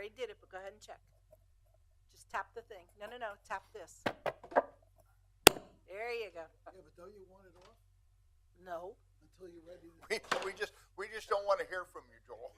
already did it, but go ahead and check. Just tap the thing. No, tap this. There you go. Yeah, but don't you want it off No. until you're ready? We just don't want to hear from you, Joel.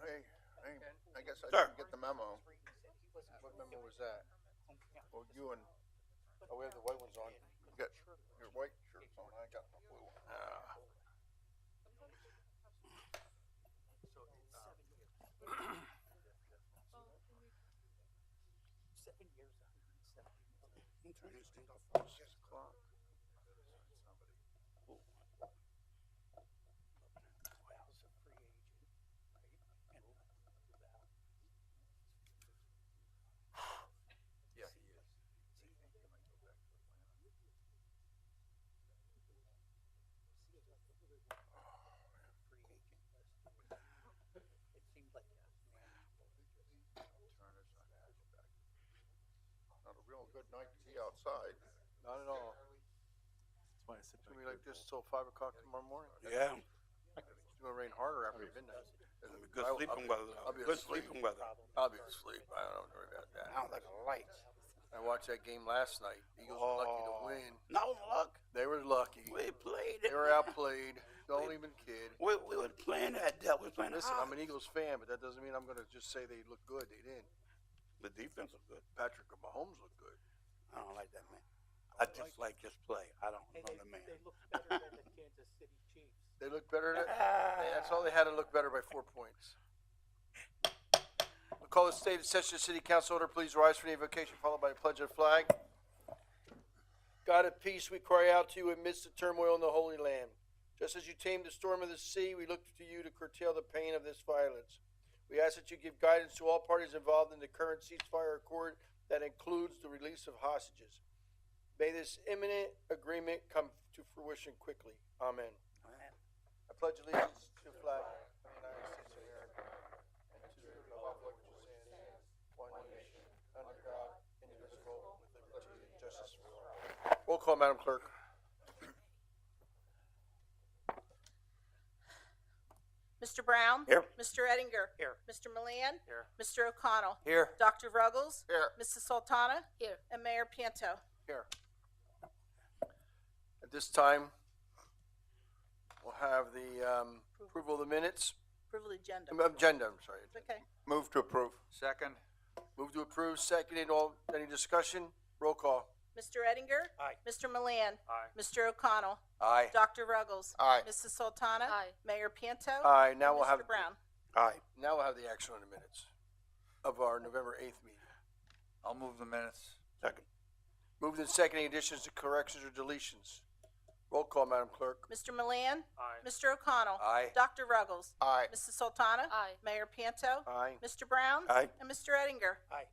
Hey, I guess I didn't get the memo. What memo was that? Well, you and Oh, we have the white ones on. you got your white shirts on. I got my blue one. Introducing the first 6 o'clock. Yeah, he is. Not a real good night to be outside. Not at all. That's why I sit It's gonna be like this till 5 o'clock tomorrow morning. Yeah, It's gonna rain harder after midnight. good sleeping weather. I'll be Good asleep. sleeping weather. I'll be asleep. I don't know about that. Sounds like a light. I watched that game last night. Eagles were lucky to win. No luck. They were lucky. We played They it. were outplayed. Don't even kid. We were playing that. We were playing Listen, I'm an hockey. Eagles fan, but that doesn't mean I'm gonna just say they look good. They didn't. The defense was good. Patrick Mahomes looked good. I don't like that man. I just like his play. I don't know the man. They look better than the Kansas City Chiefs. They look better. That's all they had to look better by 4 points. We'll call the state of session city council order. Please rise for the invocation, followed by a pledge of flag. God of peace, we cry out to you amidst the turmoil in the Holy Land. Just as you tamed the storm of the sea, we look to you to curtail the pain of this violence. We ask that you give guidance to all parties involved in the current ceasefire accord that includes the release of hostages. May this imminent agreement come to fruition quickly. Amen. I pledge allegiance to the flag of the United States of America and to the republic which stands one nation, under God, indivisible, with liberty and justice for all. Roll call, Madam Clerk. Mr. Brown? Here. Mr. Ettinger? Here. Mr. Milan? Here. Mr. O'Connell? Here. Dr. Ruggles? Here. Mrs. Sultana? Here. And Mayor Pianto. Here. At this time, we'll have the approval of the minutes. Approval agenda. Agenda, I'm sorry. Okay. Move to approve. Second. Move to approve, seconded, any discussion? Roll call. Mr. Ettinger? Aye. Mr. Milan? Aye. Mr. O'Connell? Aye. Dr. Ruggles? Aye. Mrs. Sultana? Aye. Mayor Pianto? Aye, now and we'll have. Mr. Brown? Aye. Now we'll have the action on the minutes of our November 8th meeting. I'll move the minutes. Second. Moved and seconded, additions, corrections, or deletions? Roll call, Madam Clerk. Mr. Milan? Aye. Mr. O'Connell? Aye. Dr. Ruggles? Aye. Mrs. Sultana? Aye. Mayor Pianto? Aye. Mr. Brown? Aye. And Mr. Ettinger? Aye.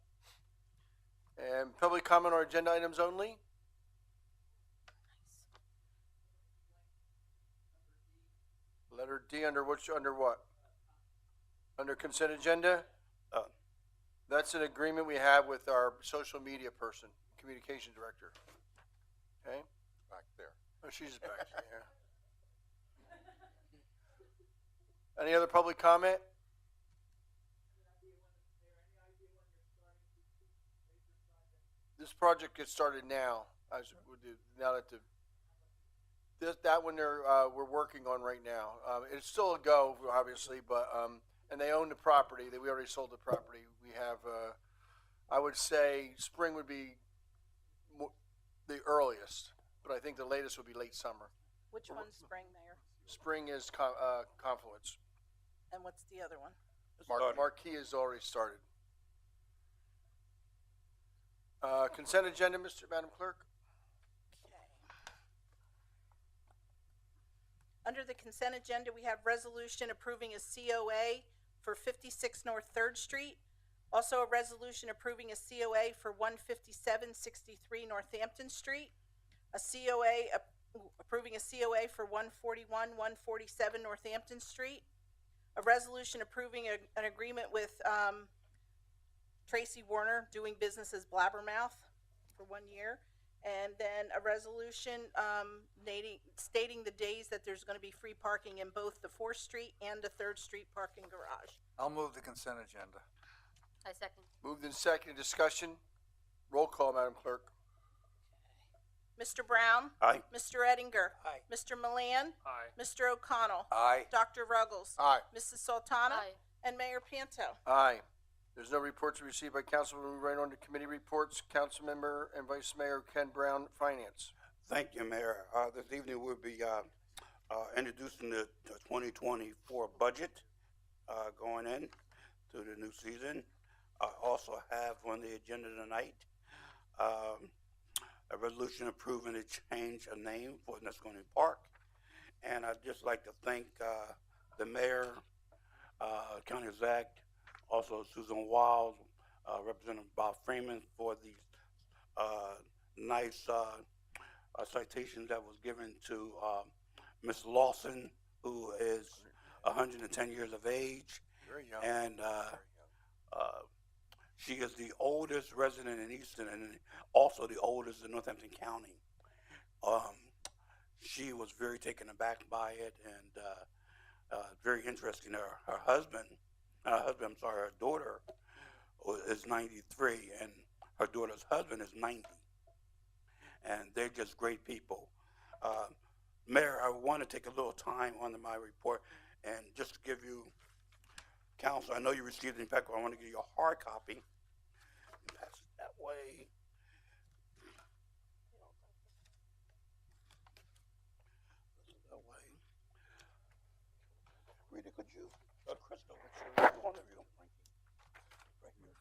And public comment on agenda items only? Letter D under which, under what? Under consent agenda? That's an agreement we have with our social media person, communication director. Okay? Back there. Oh, she's back, yeah. Any other public comment? This project gets started now, as we do, now that that one we're working on right now. It's still a go, obviously, but, and they own the property, we already sold the property. We have, I would say spring would be the earliest, but I think the latest would be late summer. Which one's spring, Mayor? Spring is Confluence. And what's the other one? Marquee has already started. Consent agenda, Madam Clerk? Under the consent agenda, we have resolution approving a COA for 56 North 3rd Street. Also a resolution approving a COA for 15763 Northampton Street. A COA approving a COA for 141 147 Northampton Street. A resolution approving an agreement with Tracy Warner doing business as Blabbermouth for 1 year. And then a resolution stating the days that there's going to be free parking in both the 4th Street and the 3rd Street parking garage. I'll move the consent agenda. I second. Moved in second, discussion. Roll call, Madam Clerk. Mr. Brown? Aye. Mr. Ettinger? Aye. Mr. Milan? Aye. Mr. O'Connell? Aye. Dr. Ruggles? Aye. Mrs. Sultana? Aye. And Mayor Pianto. Aye. There's no reports received by council. We'll move right on to committee reports. Councilmember and Vice Mayor Ken Brown, Finance. Thank you, Mayor. This evening we'll be introducing the 2024 budget going in to the new season. Also have on the agenda tonight a resolution approving a change of name for Nesconi Park. And I'd just like to thank the mayor, county exec, also Susan Wild, Representative Bob Freeman for the nice citation that was given to Miss Lawson, who is 110 years of age. Very young. And she is the oldest resident in Easton and also the oldest in Northampton County. She was very taken aback by it and very interesting. Her daughter is 93 and her daughter's husband is 90. And they're just great people. Mayor, I want to take a little time on my report and just to give you, Council, I know you received it. In fact, I want to give you a hard copy. Pass it that way. That way. Rita, could you, Crystal, one of you. Right here.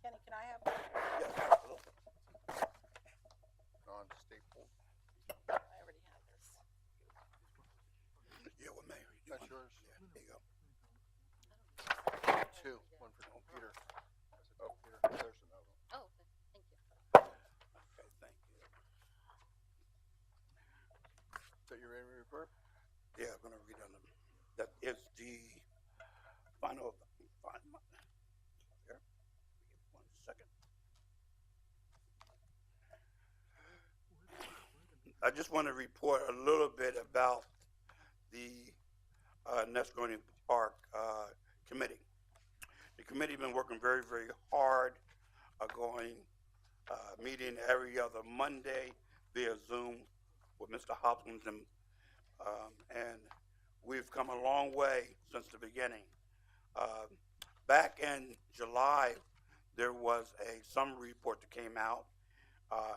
Kenny, can I have? Yes, absolutely. Non-stapled. I already have this. Yeah, well, Mayor. That's yours. Yeah, there you go. Two, one for Peter. Oh, there's another one. Oh, okay. Thank you. Okay, thank you. Is that your Yeah, I'm gonna read on them. That is the final, here, 1 second. I just want to report a little bit about the Nesconi Park committee. The committee been working very, very hard, meeting every other Monday via Zoom with Mr. Hopkins, and we've come a long way since the beginning. Back in July, there was a summary report that came out,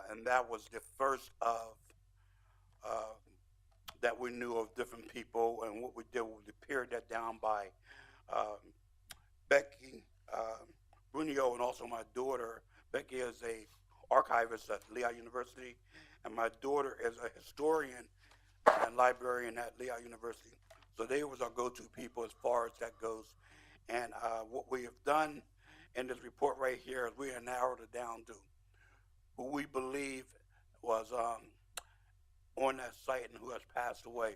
and that was the first of that we knew of different people, and what we did was we pared that down by Becky Brunio and also my daughter. Becky is a archivist at Lehigh University, and my daughter is a historian and librarian at Lehigh University. So they was our go-to people as far as that goes. And what we have done in this report right here is we have narrowed it down to who we believe was on that site and who has passed away.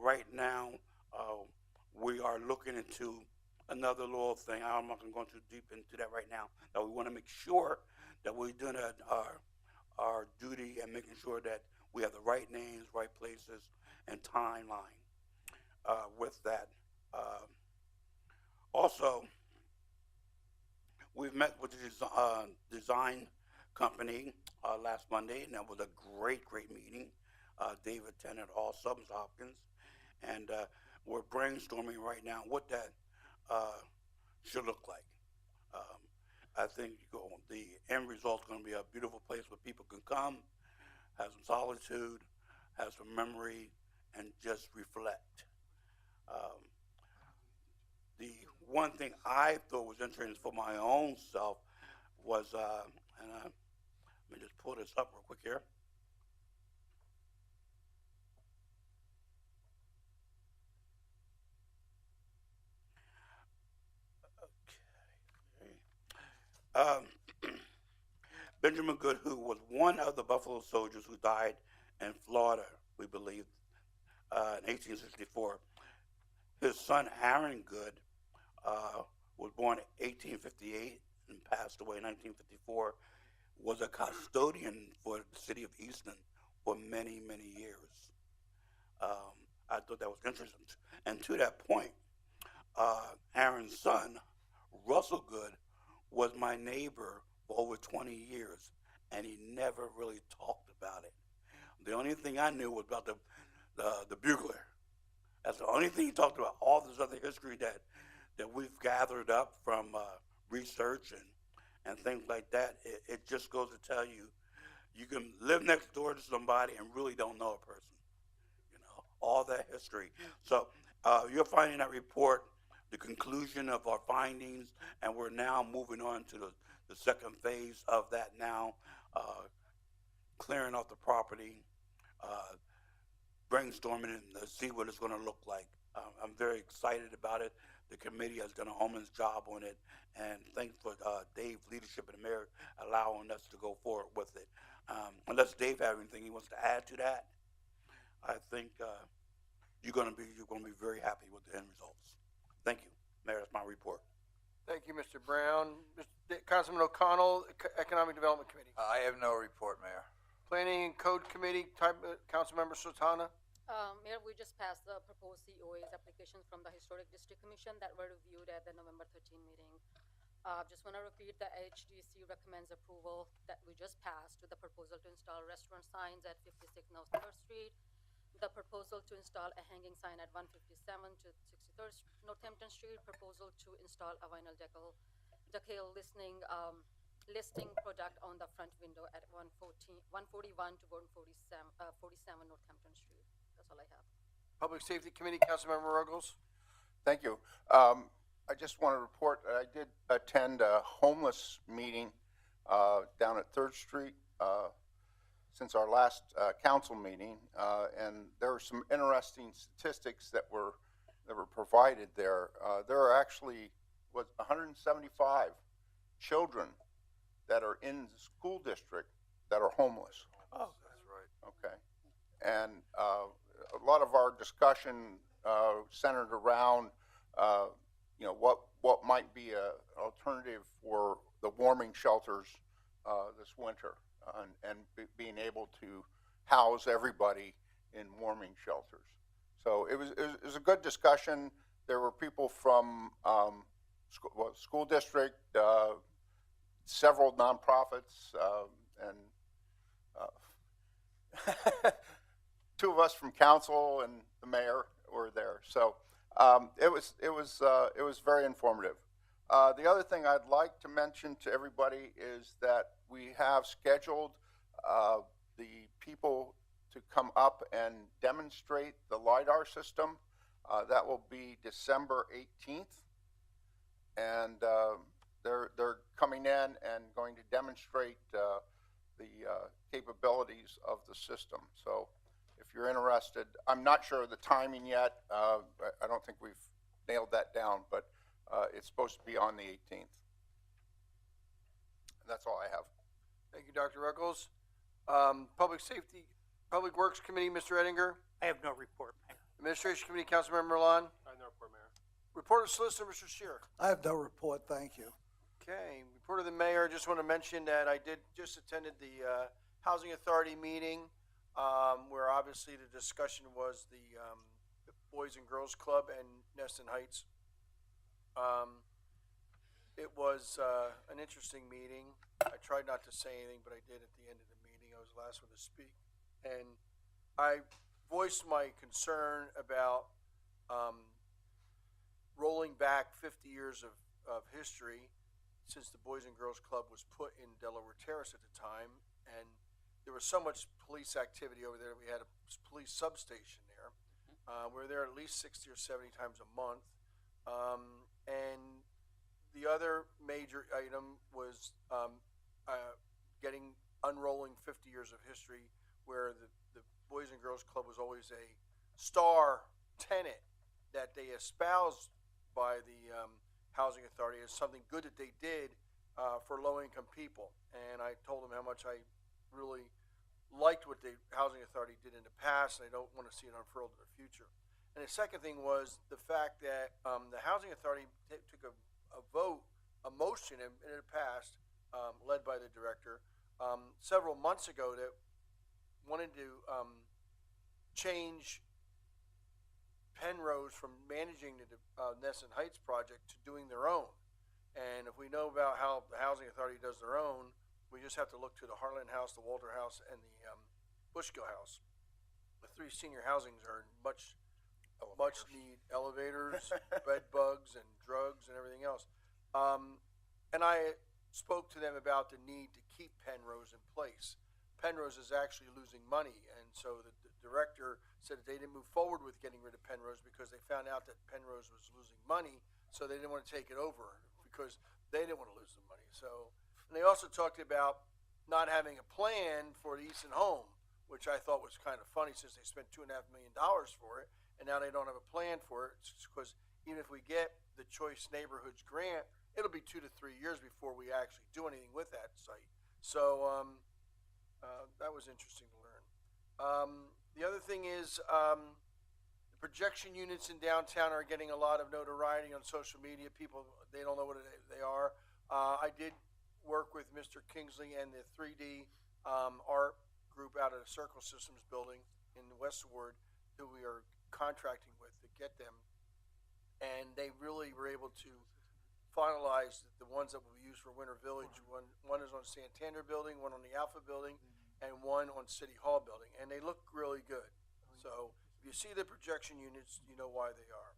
Right now, we are looking into another little thing. I'm not going to go too deep into that right now. That we want to make sure that we're doing our duty and making sure that we have the right names, right places, and timeline with that. Also, we've met with the design company last Monday, and that was a great meeting. Dave attended also, Mr. Hopkins, and we're brainstorming right now what that should look like. I think the end result is going to be a beautiful place where people can come, have some solitude, have some memory, and just reflect. The one thing I thought was interesting for my own self was, let me just pull this up real quick here. Benjamin Good, who was one of the Buffalo Soldiers who died in Florida, we believe, in 1864. His son, Aaron Good, was born in 1858 and passed away in 1954, was a custodian for the city of Easton for many, many years. I thought that was interesting. And to that point, Aaron's son, Russell Good, was my neighbor for over 20 years, and he never really talked about it. The only thing I knew was about the bugler. That's the only thing he talked about. All this other history that we've gathered up from research and things like that, it just goes to tell you, you can live next door to somebody and really don't know a person. You know, all that history. So you're finding that report, the conclusion of our findings, and we're now moving on to the second phase of that now, clearing off the property, brainstorming and see what it's going to look like. I'm very excited about it. The committee has done a yeoman's job on it, and thanks for Dave's leadership and the mayor allowing us to go forward with it. Unless Dave has anything he wants to add to that, I think you're going to be very happy with the end results. Thank you, Mayor. That's my report. Thank you, Mr. Brown. Councilman O'Connell, Economic Development Committee. I have no report, Mayor. Planning and Code Committee, Councilmember Sultana. Mayor, we just passed the proposed COA's applications from the Historic District Commission that were reviewed at the November 13 meeting. Just want to repeat the HDC recommends approval that we just passed to the proposal to install restaurant signs at 56 North 3rd Street, the proposal to install a hanging sign at 157 to 63rd Northampton Street, proposal to install a vinyl decal listing product on the front window at 141 to 147 Northampton Street. That's all I have. Public Safety Committee, Councilmember Ruggles. Thank you. I just want to report that I did attend a homeless meeting down at 3rd Street since our last council meeting, and there were some interesting statistics that were provided there. There are actually 175 children that are in the school district that are homeless. Oh, that's right. Okay, and a lot of our discussion centered around, what might be an alternative for the warming shelters this winter, being able to house everybody in warming shelters. So it was a good discussion. There were people from school district, several nonprofits, and two of us from council and the mayor were there. So it was very informative. The other thing I'd like to mention to everybody is that we have scheduled the people to come up and demonstrate the LiDAR system. That will be December 18th. And they're coming in and going to demonstrate the capabilities of the system. So if you're interested, I'm not sure of the timing yet. I don't think we've nailed that down, but it's supposed to be on the 18th. And that's all I have. Thank you, Dr. Ruckles. Public Works Committee, Mr. Ettinger. I have no report, Mayor. Administration Committee, Councilmember Milan. I have no report, Mayor. Report of Solicitor, Mr. Shearer. I have no report, thank you. Okay, report of the mayor. Just want to mention that I just attended the Housing Authority meeting, where obviously the discussion was the Boys and Girls Club and Neston Heights. It was an interesting meeting. I tried not to say anything, but I did at the end of the meeting. I was the last one to speak. And I voiced my concern about rolling back 50 years of history since the Boys and Girls Club was put in Delaware Terrace at the time. And there was so much police activity over there. We had a police substation there. We were there at least 60 or 70 times a month. And the other major item was unrolling 50 years of history, where the Boys and Girls Club was always a star tenant that they espoused by the Housing Authority as something good that they did for low-income people. And I told them how much I really liked what the Housing Authority did in the past, and I don't want to see it unfurled in the future. And the second thing was the fact that the Housing Authority took a vote, a motion, and it passed, led by the director, several months ago, that wanted to change Penrose from managing the Nesson Heights project to doing their own. And if we know about how the Housing Authority does their own, we just have to look to the Harlan House, the Walter House, and the Bushkill House. The three senior housings are much need elevators, bed bugs, and drugs, and everything else. And I spoke to them about the need to keep Penrose in place. Penrose is actually losing money, and so the director said that they didn't move forward with getting rid of Penrose because they found out that Penrose was losing money, so they didn't want to take it over because they didn't want to lose the money. So, and they also talked about not having a plan for the Easton home, which I thought was kind of funny since they spent $2.5 million for it, and now they don't have a plan for it. It's because even if we get the Choice Neighborhoods grant, it'll be 2 to 3 years before we actually do anything with that site. So that was interesting to learn. The other thing is the projection units in downtown are getting a lot of notoriety on social media. People, they don't know what they are. I did work with Mr. Kingsley and the 3D art group out of the Circle Systems building in the Westward, who we are contracting with to get them. And they really were able to finalize the ones that will be used for Winter Village. One is on Santander building, one on the Alpha building, and one on City Hall building. And they look really good. So if you see the projection units, you know why they are.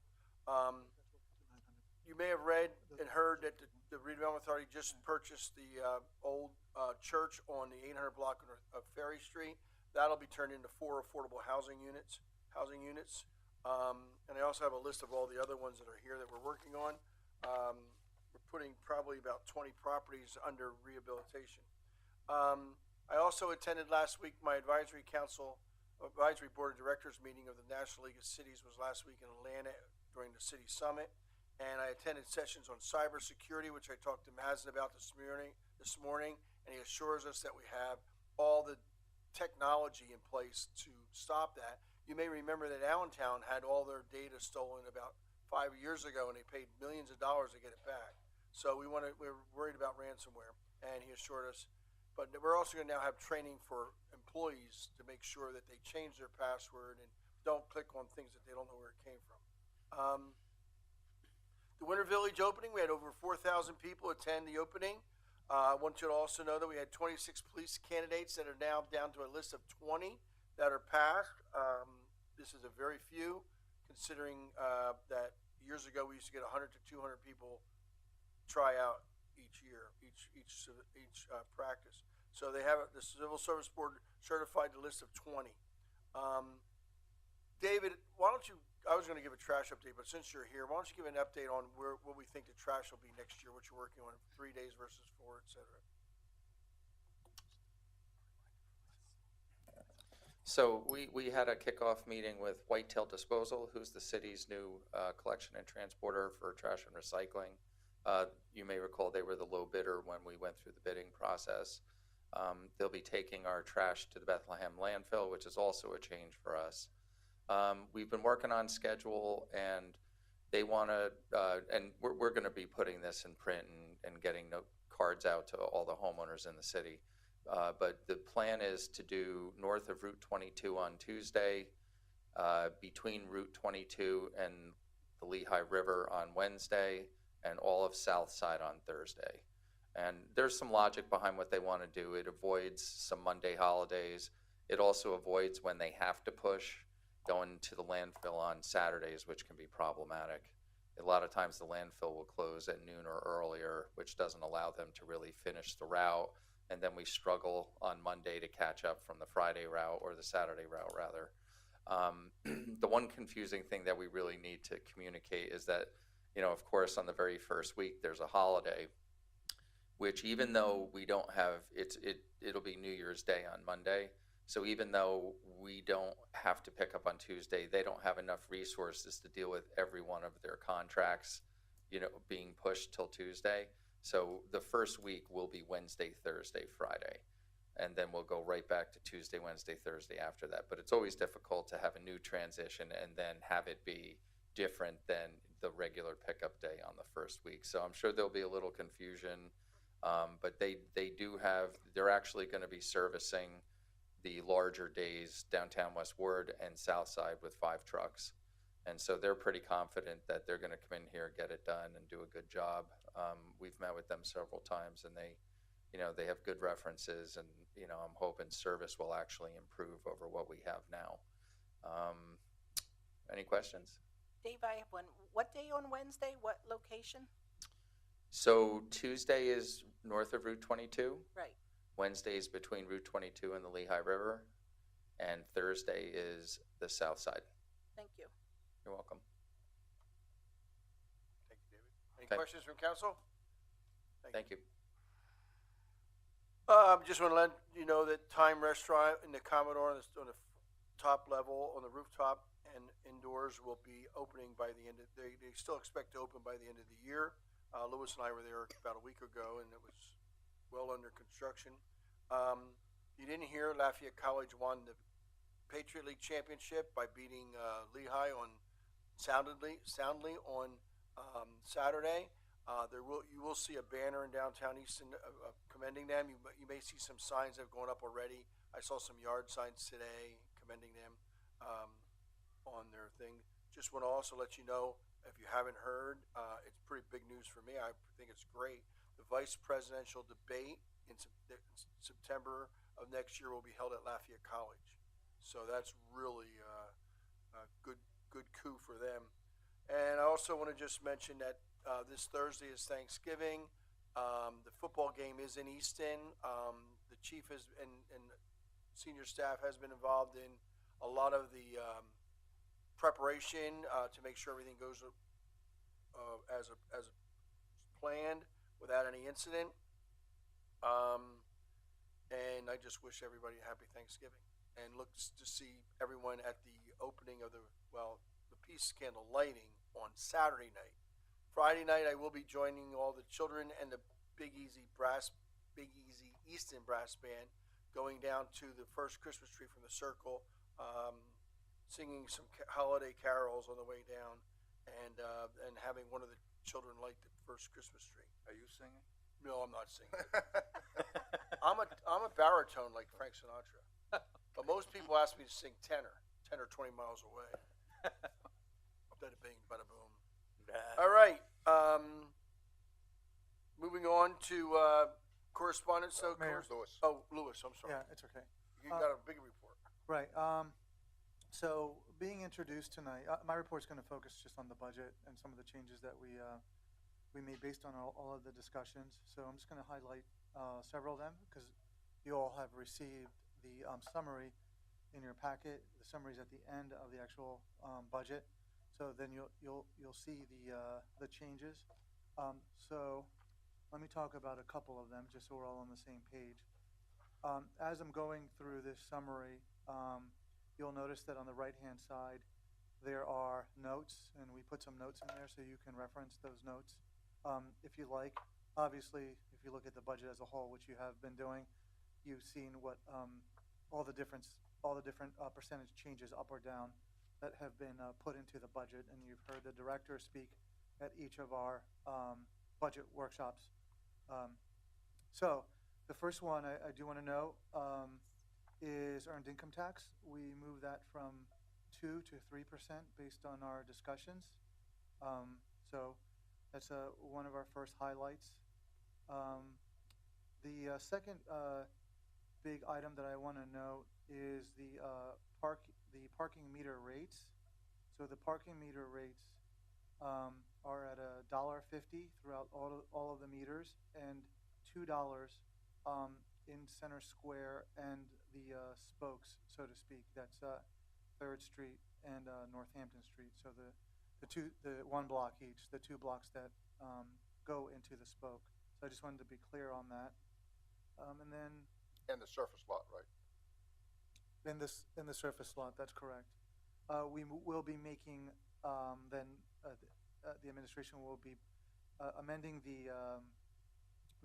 You may have read and heard that the Redevelopment Authority just purchased the old church on the 800 block of Ferry Street. That'll be turned into 4 affordable housing units. And I also have a list of all the other ones that are here that we're working on. We're putting probably about 20 properties under rehabilitation. I also attended last week my advisory board of directors meeting of the National League of Cities was last week in Atlanta during the city summit. And I attended sessions on cybersecurity, which I talked to Mazen about this morning, and he assures us that we have all the technology in place to stop that. you may remember that Allentown had all their data stolen about 5 years ago, and they paid millions of dollars to get it back. So we're worried about ransomware, and he assured us. But we're also going to now have training for employees to make sure that they change their password and don't click on things that they don't know where it came from. The Winter Village opening, we had over 4,000 people attend the opening. I want you to also know that we had 26 police candidates that are now down to a list of 20 that are passed. This is a very few, considering that years ago we used to get 100 to 200 people try out each year, each practice. So they have the Civil Service Board certified the list of 20. David, why don't you? I was going to give a trash update, but since you're here, why don't you give an update on what we think the trash will be next year, what you're working on, 3 days versus 4, et cetera. So we had a kickoff meeting with Whitetail Disposal, who's the city's new collection and transporter for trash and recycling. You may recall they were the low bidder when we went through the bidding process. They'll be taking our trash to the Bethlehem landfill, which is also a change for us. We've been working on schedule, and they want to, and we're going to be putting this in print and getting cards out to all the homeowners in the city. But the plan is to do north of Route 22 on Tuesday, between Route 22 and the Lehigh River on Wednesday, and all of South Side on Thursday. And there's some logic behind what they want to do. It avoids some Monday holidays. It also avoids when they have to push going to the landfill on Saturdays, which can be problematic. A lot of times the landfill will close at noon or earlier, which doesn't allow them to really finish the route. And then we struggle on Monday to catch up from the Friday route, or the Saturday route, rather. The one confusing thing that we really need to communicate is that, of course, on the very first week, there's a holiday, which even though we don't have, it'll be New Year's Day on Monday. So even though we don't have to pick up on Tuesday, they don't have enough resources to deal with every one of their contracts, being pushed till Tuesday. So the first week will be Wednesday, Thursday, Friday. And then we'll go right back to Tuesday, Wednesday, Thursday after that. But it's always difficult to have a new transition and then have it be different than the regular pickup day on the first week. So I'm sure there'll be a little confusion. But they're actually going to be servicing the larger days, downtown Westward and Southside, with 5 trucks. And so they're pretty confident that they're going to come in here, get it done, and do a good job. We've met with them several times, and they have good references, and I'm hoping service will actually improve over what we have now. Any questions? Dave, I have one. What day on Wednesday? What location? So Tuesday is north of Route 22. Right. Wednesday is between Route 22 and the Lehigh River, and Thursday is the south side. Thank you. You're welcome. Thank you, David. Any Okay. questions from council? Thank you. Just want to let you know that Time Restaurant in the Commodore on the top level, on the rooftop and indoors, will be opening by the end of, they still expect to open by the end of the year. Lewis and I were there about a week ago, and it was well under construction. You didn't hear Lafayette College won the Patriot League championship by beating Lehigh soundly on Saturday. You will see a banner in downtown Easton commending them. You may see some signs that have gone up already. I saw some yard signs today commending them on their thing. Just want to also let you know, if you haven't heard, it's pretty big news for me. I think it's great. The vice presidential debate in September of next year will be held at Lafayette College. So that's really a good coup for them. And I also want to just mention that this Thursday is Thanksgiving. The football game is in Easton. The chief and senior staff has been involved in a lot of the preparation to make sure everything goes as planned without any incident. And I just wish everybody a happy Thanksgiving, and look to see everyone at the opening of the peace candle lighting on Saturday night. Friday night, I will be joining all the children and the Big Easy Easton Brass Band, going down to the first Christmas tree from the Circle, singing some holiday carols on the way down, and having one of the children light the first Christmas tree. Are you singing? No, I'm not singing. I'm a baritone like Frank Sinatra, but most people ask me to sing tenor, 10 or 20 miles away. Bada bing, bada boom. All right. Moving on to correspondence. So, Mayor. Lewis. Oh, Lewis, I'm sorry. Yeah, it's okay. You got a big report. Right. So being introduced tonight, my report's going to focus just on the budget and some of the changes that we made based on all of the discussions. So I'm just going to highlight several of them because you all have received the summary in your packet. The summary is at the end of the actual budget. So then you'll see the changes. So let me talk about a couple of them just so we're all on the same page. As I'm going through this summary, you'll notice that on the right-hand side, there are notes, and we put some notes in there so you can reference those notes if you like. Obviously, if you look at the budget as a whole, which you have been doing, you've seen what all the different percentage changes up or down that have been put into the budget, and you've heard the director speak at each of our budget workshops. So the first one I do want to know is earned income tax. We moved that from 2 to 3% based on our discussions. So that's one of our first highlights. The second big item that I want to note is the parking meter rates. So the parking meter rates are at $1.50 throughout all of the meters, and $2 in Center Square and the spokes, so to speak. That's 3rd Street and Northampton Street. So the one block each, the 2 blocks that go into the spoke. So I just wanted to be clear on that. And then And the surface lot, right? in the surface lot, that's correct. We will be making the administration will be amending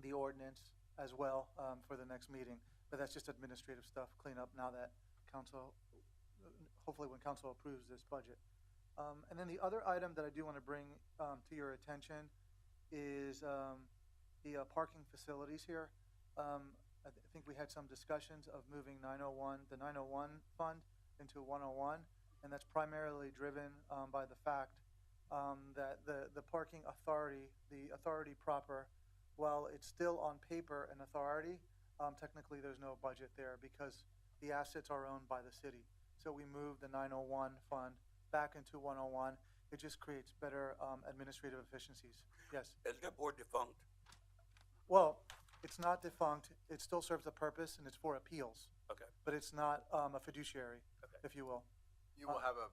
the ordinance as well for the next meeting, but that's just administrative stuff, clean up now that council, hopefully when council approves this budget. And then the other item that I do want to bring to your attention is the parking facilities here. I think we had some discussions of moving the 901 fund into 101, and that's primarily driven by the fact that the parking authority, the authority proper, while it's still on paper an authority, technically there's no budget there because the assets are owned by the city. So we moved the 901 fund back into 101. It just creates better administrative efficiencies. Yes. Is that board defunct? Well, it's not defunct. It still serves a purpose, and it's for appeals. Okay. But it's not a fiduciary, if you will. You will have a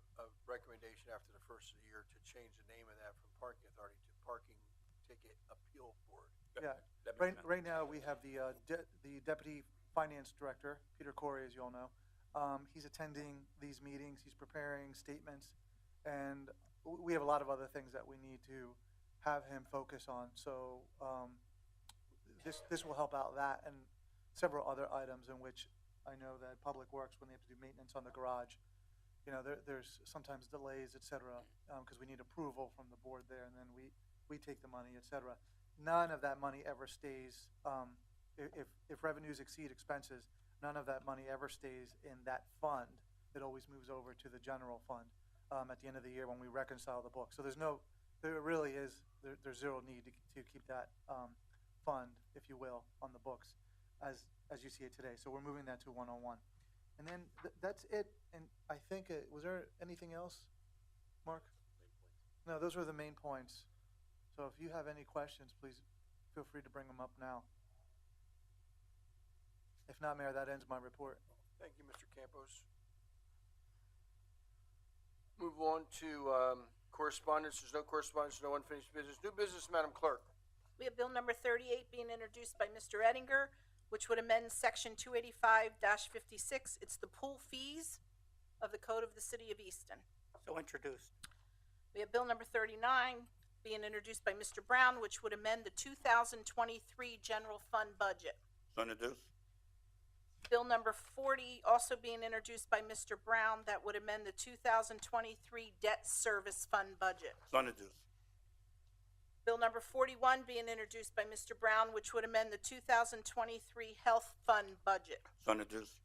recommendation after the first of the year to change the name of that from Parking Authority to Parking Ticket Appeal Board. Yeah. That makes sense. Right now, we have the Deputy Finance Director, Peter Corey, as you all know. He's attending these meetings. He's preparing statements. And we have a lot of other things that we need to have him focus on. So this will help out that and several other items in which I know that Public Works, when they have to do maintenance on the garage, you know, there's sometimes delays, et cetera, because we need approval from the board there, and then we take the money, et cetera. None of that money ever stays, if revenues exceed expenses, none of that money ever stays in that fund. It always moves over to the general fund at the end of the year when we reconcile the books. So there's zero need to keep that fund, if you will, on the books as you see it today. So we're moving that to 101. And then that's it. And I think, was there anything else, Mark? No, those were the main points. So if you have any questions, please feel free to bring them up now. If not, Mayor, that ends my report. Thank you, Mr. Campos. Move on to correspondence. There's no correspondence, no unfinished business. New business, Madam Clerk. We have Bill number 38 being introduced by Mr. Ettinger, which would amend Section 285-56. It's the pool fees of the Code of the City of Easton. So introduced. We have Bill number 39 being introduced by Mr. Brown, which would amend the 2023 general fund budget. So introduced. Bill number 40, also being introduced by Mr. Brown, that would amend the 2023 debt service fund budget. So introduced. Bill number 41 being introduced by Mr. Brown, which would amend the 2023 health fund budget. So introduced.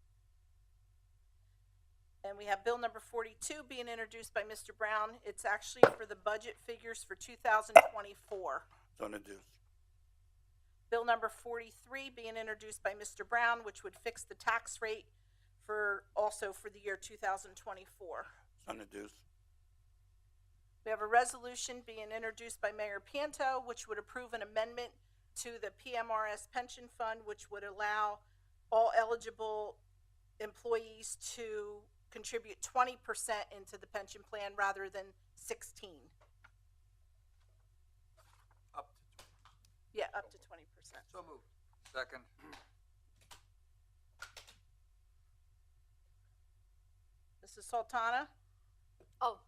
And we have bill number 42 being introduced by Mr. Brown. It's actually for the budget figures for 2024. So introduced. Bill number 43 being introduced by Mr. Brown, which would fix the tax rate also for the year 2024. So introduced. We have a resolution being introduced by Mayor Panto, which would approve an amendment to the PMRS pension fund, which would allow all eligible employees to contribute 20% into the pension plan rather than 16. Up Yeah, up to 20%. So moved. Second. Mrs. Sultana? Oh,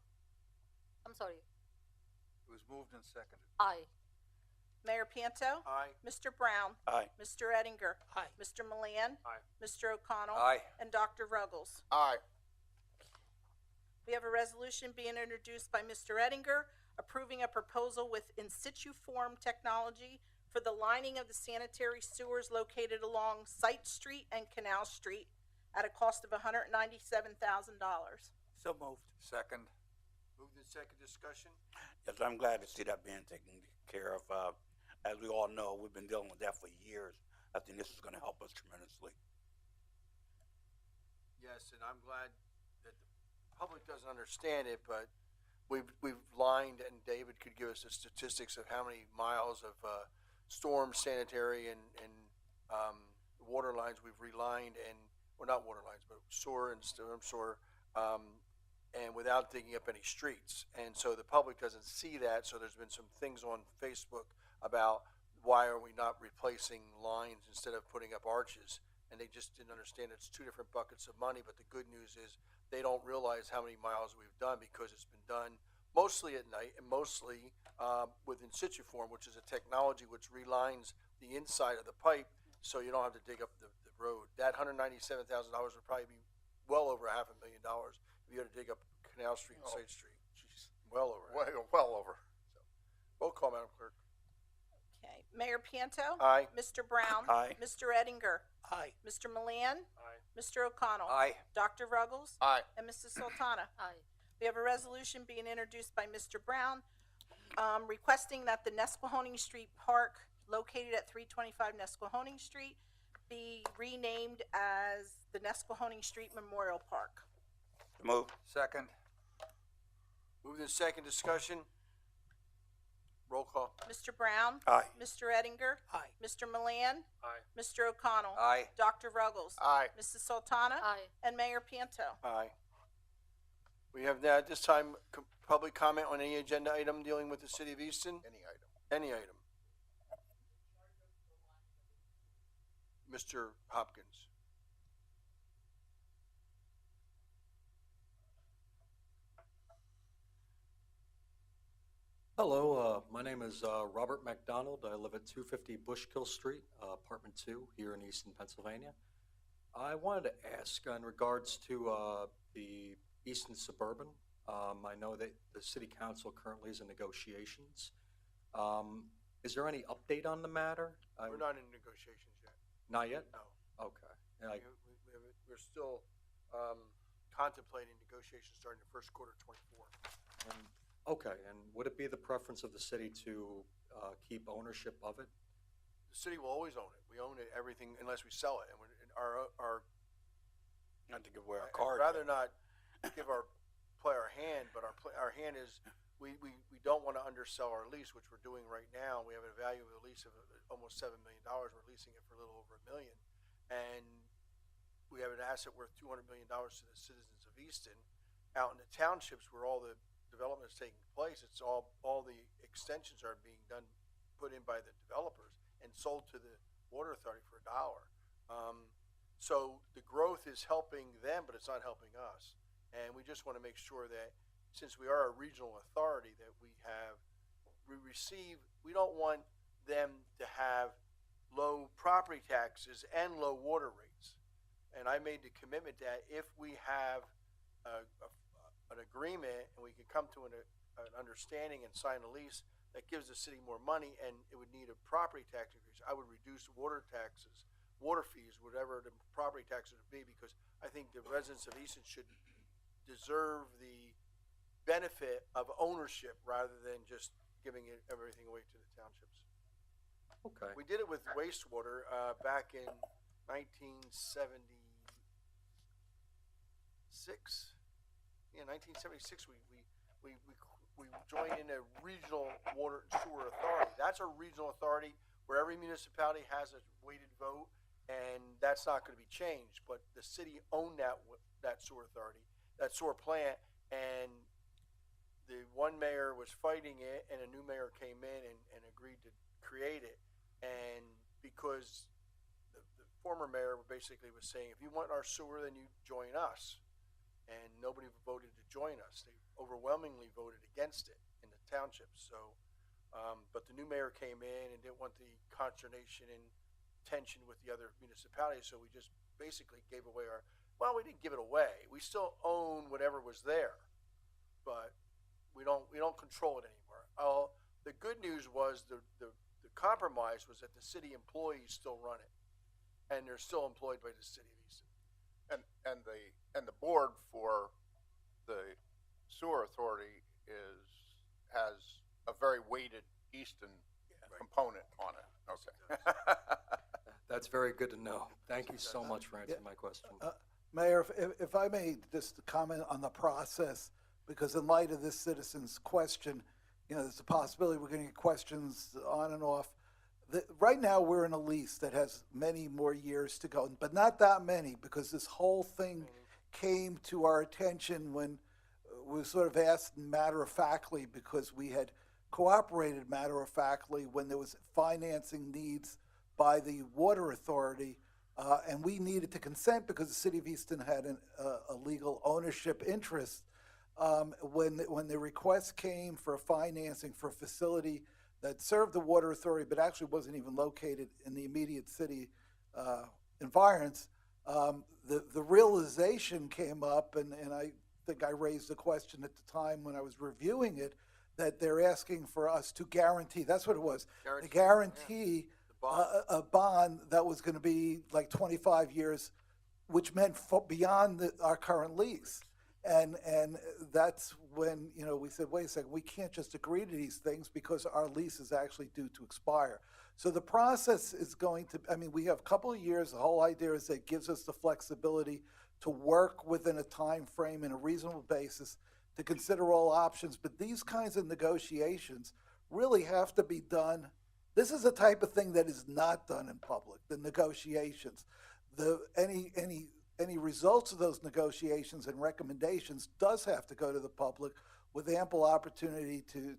I'm sorry. It was moved and seconded. Aye. Mayor Panto? Aye. Mr. Brown? Aye. Mr. Ettinger? Aye. Mr. Milan? Aye. Mr. O'Connell? Aye. And Dr. Ruggles? Aye. We have a resolution being introduced by Mr. Ettinger, approving a proposal with in situ form technology for the lining of the sanitary sewers located along Site Street and Canal Street at a cost of $197,000. So moved. Second. Moved in second. Discussion. Yes, I'm glad to see that being taken care of. As we all know, we've been dealing with that for years. I think this is going to help us tremendously. Yes, and I'm glad that the public doesn't understand it, but we've lined, and David could give us the statistics of how many miles of storm sanitary and water lines we've relined, and well, not water lines, but sewer and storm sewer, and without digging up any streets. And so the public doesn't see that. So there's been some things on Facebook about why are we not replacing lines instead of putting up arches, and they just didn't understand it's two different buckets of money. But the good news is they don't realize how many miles we've done because it's been done mostly at night and mostly with in situ form, which is a technology which relines the inside of the pipe so you don't have to dig up the road. That $197,000 would probably be well over $500,000 if you had to dig up Canal Street and State Street. Jeez, well over. Well over. Roll call, Madam Clerk. Okay. Mayor Panto? Aye. Mr. Brown? Aye. Mr. Ettinger? Aye. Mr. Milan? Aye. Mr. O'Connell? Aye. Dr. Ruggles? Aye. And Mrs. Sultana? Aye. We have a resolution being introduced by Mr. Brown, requesting that the Nesquehoning Street Park, located at 325 Nesquehoning Street, be renamed as the Nesquehoning Street Memorial Park. So moved. Second. Moved in second. Discussion. Roll call. Mr. Brown? Aye. Mr. Ettinger? Aye. Mr. Milan? Aye. Mr. O'Connell? Aye. Dr. Ruggles? Aye. Mrs. Sultana? Aye. And Mayor Panto? Aye. We have now at this time public comment on any agenda item dealing with the city of Easton. Any item. Any item. Mr. Hopkins. Hello, my name is Robert McDonald. I live at 250 Bushkill Street, apartment 2, here in Easton, Pennsylvania. I wanted to ask in regards to the Easton Suburban. I know that the city council currently is in negotiations. Is there any update on the matter? We're not in negotiations yet. Not yet? No. Okay. And We're still contemplating negotiations starting the first quarter of '24. okay, and would it be the preference of the city to keep ownership of it? The city will always own it. We own it, everything, unless we sell it. And our Not to give away our I'd card. rather not give our hand, but our hand is, we don't want to undersell our lease, which we're doing right now. We have a value of the lease of almost $7 million. We're leasing it for a little over $1 million. And we have an asset worth $200 million to the citizens of Easton. Out in the townships where all the development is taking place, it's all the extensions are being done, put in by the developers and sold to the water authority for $1. So the growth is helping them, but it's not helping us. And we just want to make sure that since we are a regional authority, that we don't want them to have low property taxes and low water rates. And I made the commitment that if we have an agreement and we can come to an understanding and sign a lease that gives the city more money and it would need a property tax increase, I would reduce water taxes, water fees, whatever the property taxes would be, because I think the residents of Easton should deserve the benefit of ownership rather than just giving everything away to the townships. Okay. We did it with wastewater back in 1976. Yeah, 1976. We joined in a regional water and sewer authority. That's a regional authority where every municipality has a weighted vote, and that's not going to be changed. But the city owned that sewer authority, that sewer plant, and the one mayor was fighting it, and a new mayor came in and agreed to create it. And because the former mayor basically was saying, if you want our sewer, then you join us. And nobody voted to join us. They overwhelmingly voted against it in the townships. So, but the new mayor came in and didn't want the consternation and tension with the other municipalities. So we just basically gave away we didn't give it away. We still own whatever was there, but we don't control it anymore. The good news was the compromise was that the city employees still run it, and they're still employed by the city of Easton. And the board for the sewer authority has a very weighted Easton component on it. Okay. That's very good to know. Thank you so much for answering my question. Mayor, if I may just comment on the process, because in light of this citizen's question, there's a possibility we're going to get questions on and off. Right now, we're in a lease that has many more years to go, but not that many, because this whole thing came to our attention when we sort of asked matter-of-factly, because we had cooperated matter-of-factly when there was financing needs by the water authority, and we needed to consent because the city of Easton had a legal ownership interest. When the request came for financing for a facility that served the water authority but actually wasn't even located in the immediate city environs, the realization came up, and I think I raised the question at the time when I was reviewing it, that they're asking for us to guarantee, that's what it was, guarantee a bond that was going to be like 25 years, which meant beyond our current lease. And that's when, we said, wait a second, we can't just agree to these things because our lease is actually due to expire. So the process is going to, we have a couple of years. The whole idea is that it gives us the flexibility to work within a time frame and a reasonable basis to consider all options. But these kinds of negotiations really have to be done. This is the type of thing that is not done in public, the negotiations. Any results of those negotiations and recommendations does have to go to the public with ample opportunity to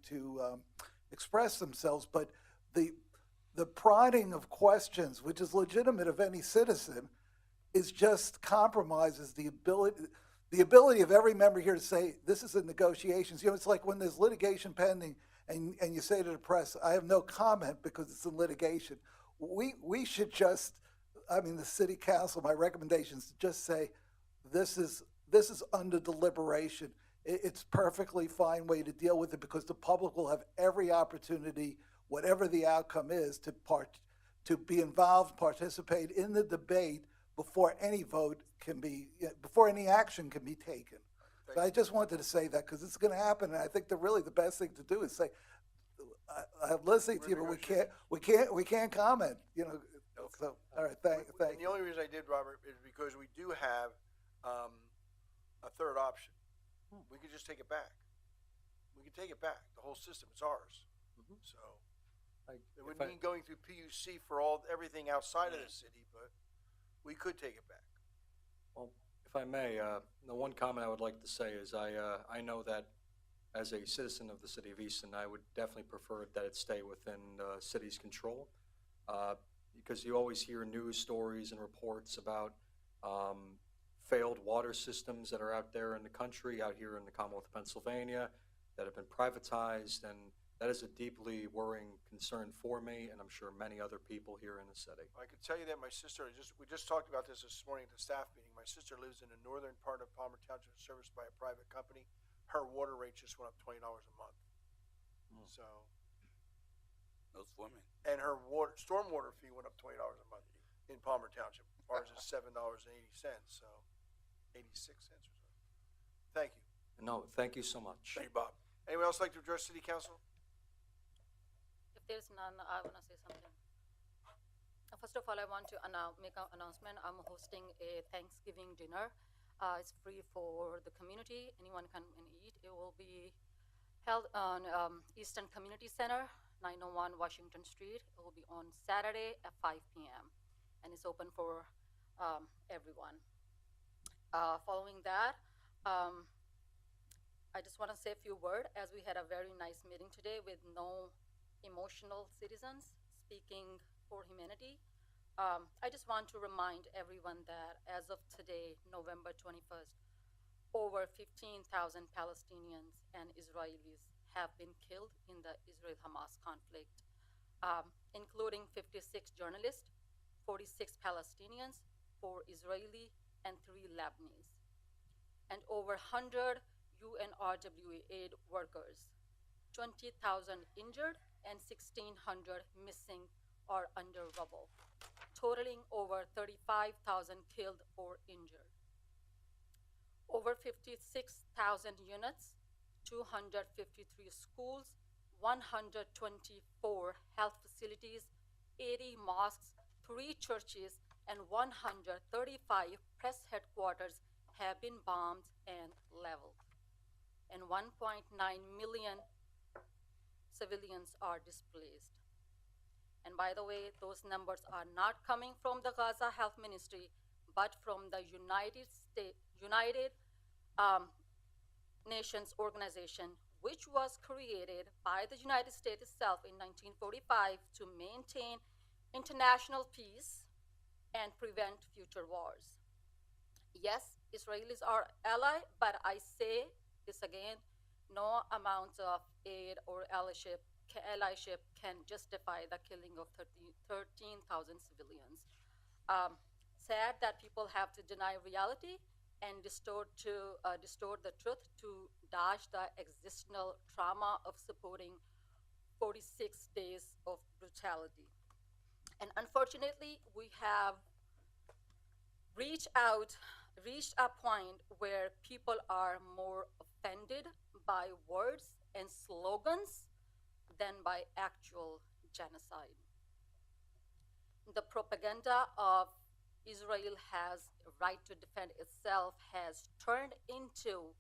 express themselves. But the prodding of questions, which is legitimate of any citizen, is just compromises the ability of every member here to say, this is a negotiations. It's like when there's litigation pending and you say to the press, I have no comment because it's in litigation. We should just, the city council, my recommendation is to just say, this is under deliberation. It's perfectly fine way to deal with it because the public will have every opportunity, whatever the outcome is, to be involved, participate in the debate before any before any action can be taken. So I just wanted to say that because it's going to happen, and I think really the best thing to do is say, I'm listening to you, but we can't comment. So, all right, thank you. And the only reason I did, Robert, is because we do have a third option. We could just take it back. We can take it back. The whole system, it's ours. So it would mean going through PUC for everything outside of the city, but we could take it back. Well, if I may, the one comment I would like to say is I know that as a citizen of the city of Easton, I would definitely prefer that it stay within the city's control, because you always hear news stories and reports about failed water systems that are out there in the country, out here in the Commonwealth of Pennsylvania, that have been privatized, and That is a deeply worrying concern for me, and I'm sure many other people here in the city. I can tell you that my sister, we just talked about this morning at the staff meeting. My sister lives in the northern part of Palmer Township, serviced by a private company. Her water rate just went up $20 a month. So, No swimming. and her stormwater fee went up $20 a month in Palmer Township. Ours is $7.80, so 86 cents or so. Thank you. No, thank you so much. Thank you, Bob. Anyone else like to address City Council? If there's none, I want to say something. First of all, I want to make an announcement. I'm hosting a Thanksgiving dinner. It's free for the community. Anyone can eat. It will be held on Easton Community Center, 901 Washington Street. It will be on Saturday at 5 p.m. and it's open for everyone. Following that, I just want to say a few words, as we had a very nice meeting today with no emotional citizens speaking for humanity. I just want to remind everyone that as of today, November 21st, over 15,000 Palestinians and Israelis have been killed in the Israel-Hamas conflict, including 56 journalists, 46 Palestinians, 4 Israeli, and 3 Lebanese, and over 100 UNRWA aid workers, 20,000 injured, and 1,600 missing or under rubble, totaling over 35,000 killed or injured. Over 56,000 units, 253 schools, 124 health facilities, 80 mosques, 3 churches, and 135 press headquarters have been bombed and leveled, and 1.9 million civilians are displaced. And by the way, those numbers are not coming from the Gaza Health Ministry, but from the United Nations Organization, which was created by the United States itself in 1945 to maintain international peace and prevent future wars. Yes, Israelis are ally, but I say this again, no amount of aid or allyship can justify the killing of 13,000 civilians. Sad that people have to deny reality and distort the truth to dodge the existential trauma of supporting 46 days of brutality. And unfortunately, we have reached a point where people are more offended by words and slogans than by actual genocide. The propaganda of Israel has a right to defend itself has turned into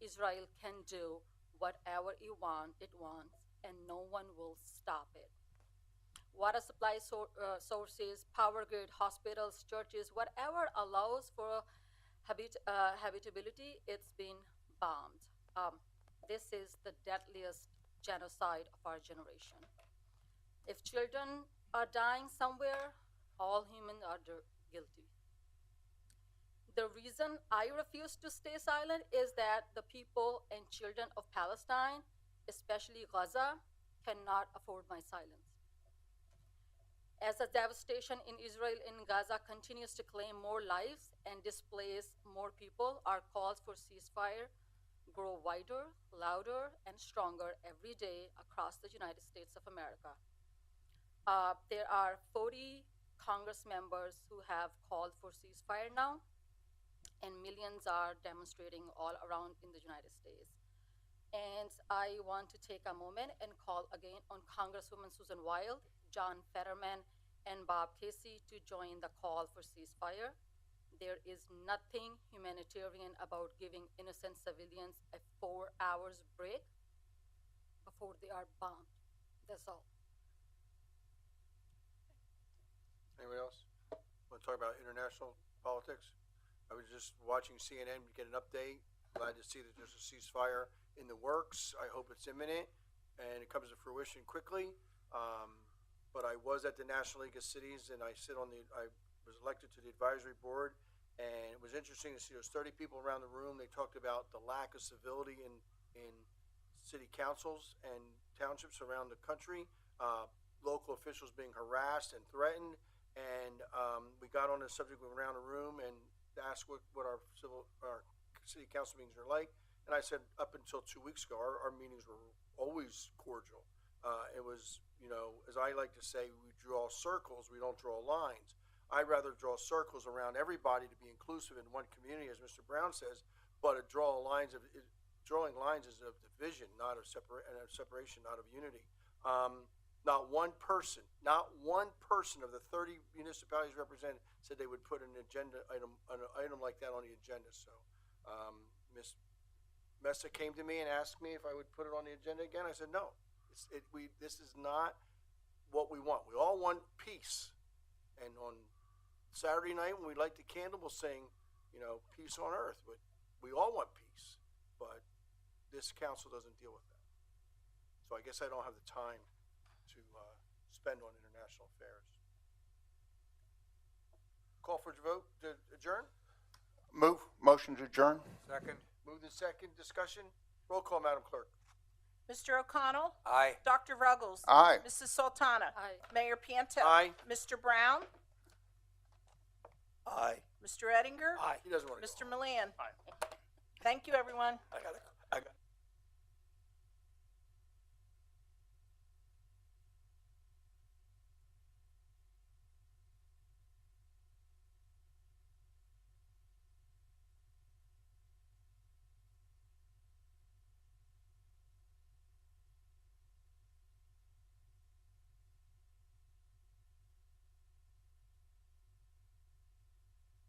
Israel can do whatever it wants, and no one will stop it. Water supply sources, power grid, hospitals, churches, whatever allows for habitability, it's been bombed. This is the deadliest genocide of our generation. If children are dying somewhere, all humans are guilty. The reason I refuse to stay silent is that the people and children of Palestine, especially Gaza, cannot afford my silence. As the devastation in Israel and Gaza continues to claim more lives and displace more people, our calls for ceasefire grow wider, louder, and stronger every day across the United States of America. There are 40 Congress members who have called for ceasefire now, and millions are demonstrating all around in the United States. And I want to take a moment and call again on Congresswoman Susan Wild, John Fetterman, and Bob Casey to join the call for ceasefire. There is nothing humanitarian about giving innocent civilians a 4 hours break before they are bombed. That's all. Anybody else? Want to talk about international politics? I was just watching CNN to get an update. Glad to see that there's a ceasefire in the works. I hope it's imminent and it comes to fruition quickly. But I was at the National League of Cities, and I was elected to the advisory board, and it was interesting to see those 30 people around the room. They talked about the lack of civility in city councils and townships around the country, local officials being harassed and threatened. And we got on the subject, we went around the room and asked what our city council meetings are like. And I said, up until 2 weeks ago, our meetings were always cordial. It was, as I like to say, we draw circles, we don't draw lines. I'd rather draw circles around everybody to be inclusive in one community, as Mr. Brown says, but drawing lines is of division, not of separation, not of unity. Not one person of the 30 municipalities represented said they would put an item like that on the agenda. So, Ms. Mesa came to me and asked me if I would put it on the agenda again. I said, no, this is not what we want. We all want peace. And on Saturday night, when we light the candle, we'll sing, peace on earth. But we all want peace. But this council doesn't deal with that. So I guess I don't have the time to spend on international affairs. Call for vote to adjourn? Motion to adjourn? Second. Move the second. Discussion? Roll call, Madam Clerk. Mr. O'Connell? Aye. Dr. Ruggles? Aye. Mrs. Sultana? Aye. Mayor Piantel? Aye. Mr. Brown? Aye. Mr. Ettinger? He doesn't want to go. Mr. Milan? Aye. Thank you, everyone. I got